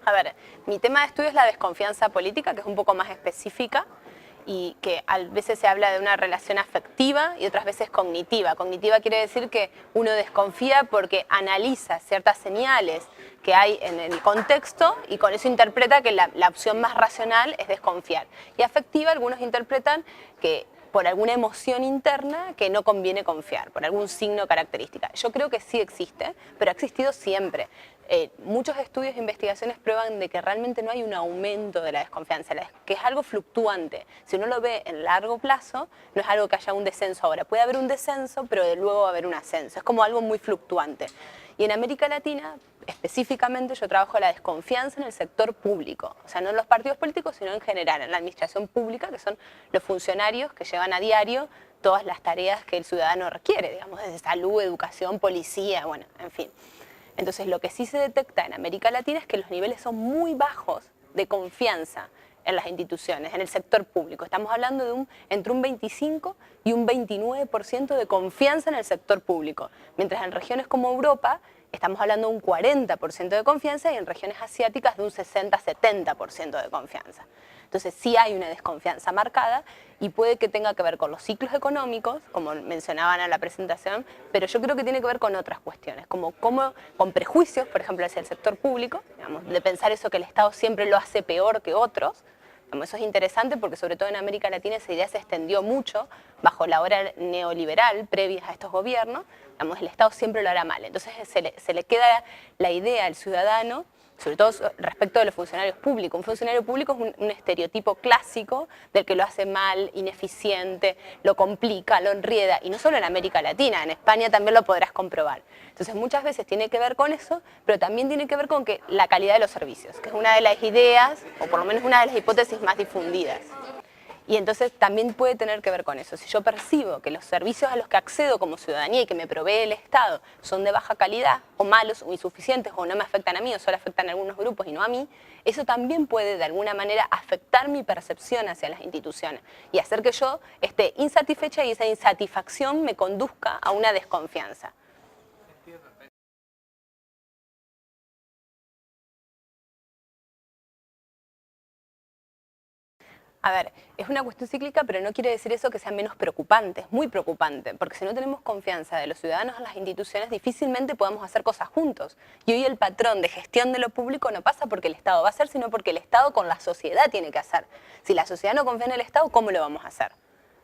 A ver, mi tema de estudio es la desconfianza política, que es un poco más específica y que a veces se habla de una relación afectiva y otras veces cognitiva. Cognitiva quiere decir que uno desconfía porque analiza ciertas señales que hay en el contexto y con eso interpreta que la opción más racional es desconfiar. Y afectiva, algunos interpretan que por alguna emoción interna que no conviene confiar, por algún signo característica. Yo creo que sí existe, pero ha existido siempre. Muchos estudios e investigaciones prueban de que realmente no hay un aumento de la desconfianza, que es algo fluctuante. Si uno lo ve en largo plazo, no es algo que haya un descenso ahora. Puede haber un descenso, pero de luego va a haber un ascenso. Es como algo muy fluctuante. Y en América Latina, específicamente, yo trabajo la desconfianza en el sector público. O sea, no en los partidos políticos, sino en general, en la administración pública, que son los funcionarios que llevan a diario todas las tareas que el ciudadano requiere, digamos, desde salud, educación, policía, bueno, en fin. Entonces, lo que sí se detecta en América Latina es que los niveles son muy bajos de confianza en las instituciones, en el sector público. Estamos hablando de entre un 25 y un 29% de confianza en el sector público, mientras en regiones como Europa estamos hablando de un 40% de confianza y en regiones asiáticas de un 60-70% de confianza. Entonces sí hay una desconfianza marcada y puede que tenga que ver con los ciclos económicos, como mencionaban en la presentación, pero yo creo que tiene que ver con otras cuestiones, como con prejuicios, por ejemplo, hacia el sector público, digamos, de pensar eso que el Estado siempre lo hace peor que otros. Eso es interesante porque sobre todo en América Latina esa idea se extendió mucho bajo la era neoliberal previa a estos gobiernos. El Estado siempre lo hará mal. Entonces se le queda la idea al ciudadano, sobre todo respecto de los funcionarios públicos. Un funcionario público es un estereotipo clásico del que lo hace mal, ineficiente, lo complica, lo enrieda. Y no solo en América Latina, en España también lo podrás comprobar. Entonces muchas veces tiene que ver con eso, pero también tiene que ver con que la calidad de los servicios, que es una de las ideas, o por lo menos una de las hipótesis más difundidas. Y entonces también puede tener que ver con eso. Si yo percibo que los servicios a los que accedo como ciudadanía y que me provee el Estado son de baja calidad, o malos, o insuficientes, o no me afectan a mí, o solo afectan a algunos grupos y no a mí, eso también puede de alguna manera afectar mi percepción hacia las instituciones y hacer que yo esté insatisfecha y esa insatisfacción me conduzca a una desconfianza. A ver, es una cuestión cíclica, pero no quiere decir eso que sea menos preocupante, es muy preocupante, porque si no tenemos confianza de los ciudadanos en las instituciones, difícilmente podemos hacer cosas juntos. Y hoy el patrón de gestión de lo público no pasa porque el Estado va a hacer, sino porque el Estado con la sociedad tiene que hacer. Si la sociedad no confía en el Estado, ¿cómo lo vamos a hacer?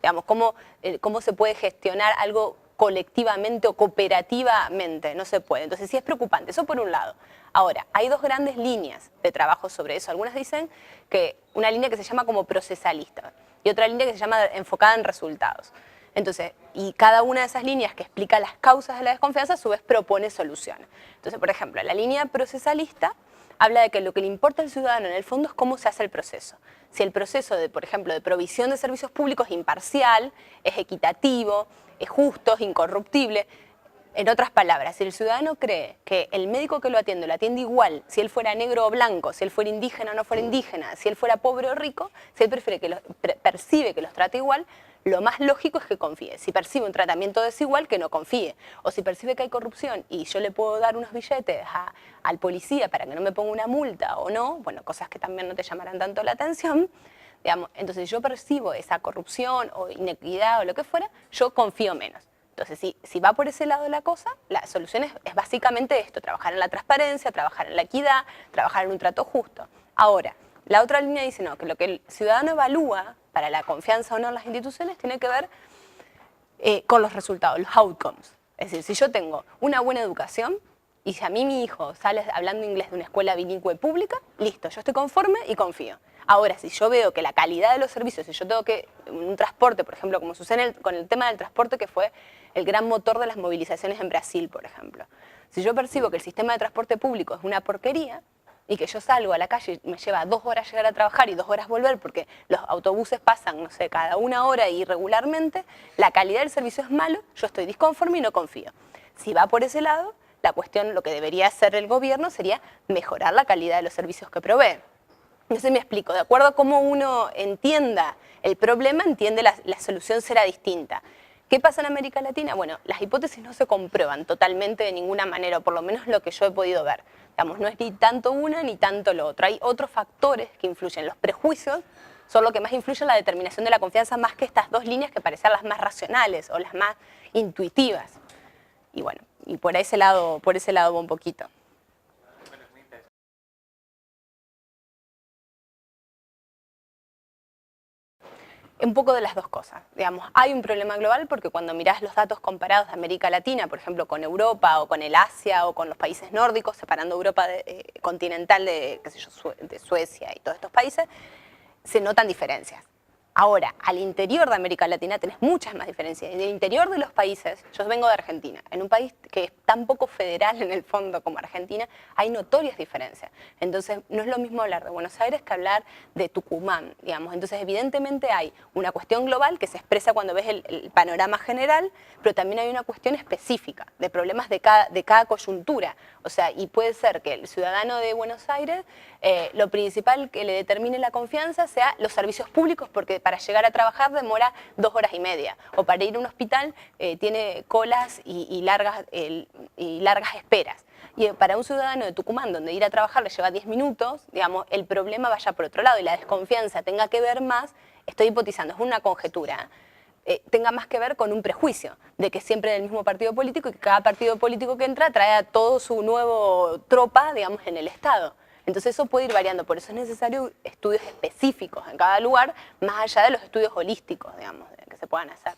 Digamos, ¿cómo se puede gestionar algo colectivamente o cooperativamente? No se puede. Entonces sí es preocupante, eso por un lado. Ahora, hay dos grandes líneas de trabajo sobre eso. Algunas dicen que una línea que se llama como procesalista y otra línea que se llama enfocada en resultados. Entonces, y cada una de esas líneas que explica las causas de la desconfianza, a su vez propone soluciones. Entonces, por ejemplo, la línea procesalista habla de que lo que le importa al ciudadano en el fondo es cómo se hace el proceso. Si el proceso, por ejemplo, de provisión de servicios públicos es imparcial, es equitativo, es justo, es incorruptible. En otras palabras, si el ciudadano cree que el médico que lo atiende igual, si él fuera negro o blanco, si él fuera indígena o no fuera indígena, si él fuera pobre o rico, si él percibe que los trata igual, lo más lógico es que confíe. Si percibe un tratamiento desigual, que no confíe. O si percibe que hay corrupción y yo le puedo dar unos billetes al policía para que no me ponga una multa o no, bueno, cosas que también no te llamarán tanto la atención, digamos, entonces yo percibo esa corrupción o inequidad o lo que fuera, yo confío menos. Entonces, si va por ese lado la cosa, la solución es básicamente esto, trabajar en la transparencia, trabajar en la equidad, trabajar en un trato justo. Ahora, la otra línea dice no, que lo que el ciudadano evalúa para la confianza o no en las instituciones tiene que ver con los resultados, los outcomes. Es decir, si yo tengo una buena educación y si a mí mi hijo sale hablando inglés de una escuela bilingüe pública, listo, yo estoy conforme y confío. Ahora, si yo veo que la calidad de los servicios, si yo tengo que un transporte, por ejemplo, como sucede con el tema del transporte, que fue el gran motor de las movilizaciones en Brasil, por ejemplo. Si yo percibo que el sistema de transporte público es una porquería y que yo salgo a la calle y me lleva 2 horas llegar a trabajar y 2 horas volver porque los autobuses pasan, no sé, cada 1 hora irregularmente, la calidad del servicio es malo, yo estoy disconforme y no confío. Si va por ese lado, la cuestión, lo que debería hacer el gobierno sería mejorar la calidad de los servicios que provee. No sé si me explico, de acuerdo a cómo uno entienda el problema, entiende la solución será distinta. ¿Qué pasa en América Latina? Bueno, las hipótesis no se comprueban totalmente de ninguna manera, o por lo menos lo que yo he podido ver. Digamos, no es ni tanto una ni tanto lo otro. Hay otros factores que influyen. Los prejuicios son lo que más influye en la determinación de la confianza, más que estas dos líneas que parecen las más racionales o las más intuitivas. Y bueno, y por ese lado va un poquito. Un poco de las dos cosas. Digamos, hay un problema global porque cuando mirás los datos comparados de América Latina, por ejemplo, con Europa o con el Asia o con los países nórdicos, separando Europa continental de, qué sé yo, de Suecia y todos estos países, se notan diferencias. Ahora, al interior de América Latina tenés muchas más diferencias. En el interior de los países, yo vengo de Argentina, en un país que es tan poco federal en el fondo como Argentina, hay notorias diferencias. Entonces, no es lo mismo hablar de Buenos Aires que hablar de Tucumán, digamos. Entonces, evidentemente hay una cuestión global que se expresa cuando ves el panorama general, pero también hay una cuestión específica de problemas de cada coyuntura. O sea, y puede ser que el ciudadano de Buenos Aires, lo principal que le determine la confianza sea los servicios públicos, porque para llegar a trabajar demora 2 horas y media, o para ir a un hospital tiene colas y largas esperas. Y para un ciudadano de Tucumán, donde ir a trabajar le lleva 10 minutos, digamos, el problema vaya por otro lado y la desconfianza tenga que ver más, estoy hipotizando, es una conjetura, tenga más que ver con un prejuicio de que siempre en el mismo partido político y que cada partido político que entra trae a todo su nuevo tropa, digamos, en el Estado. Entonces eso puede ir variando, por eso es necesario estudios específicos en cada lugar, más allá de los estudios holísticos, digamos, que se puedan hacer.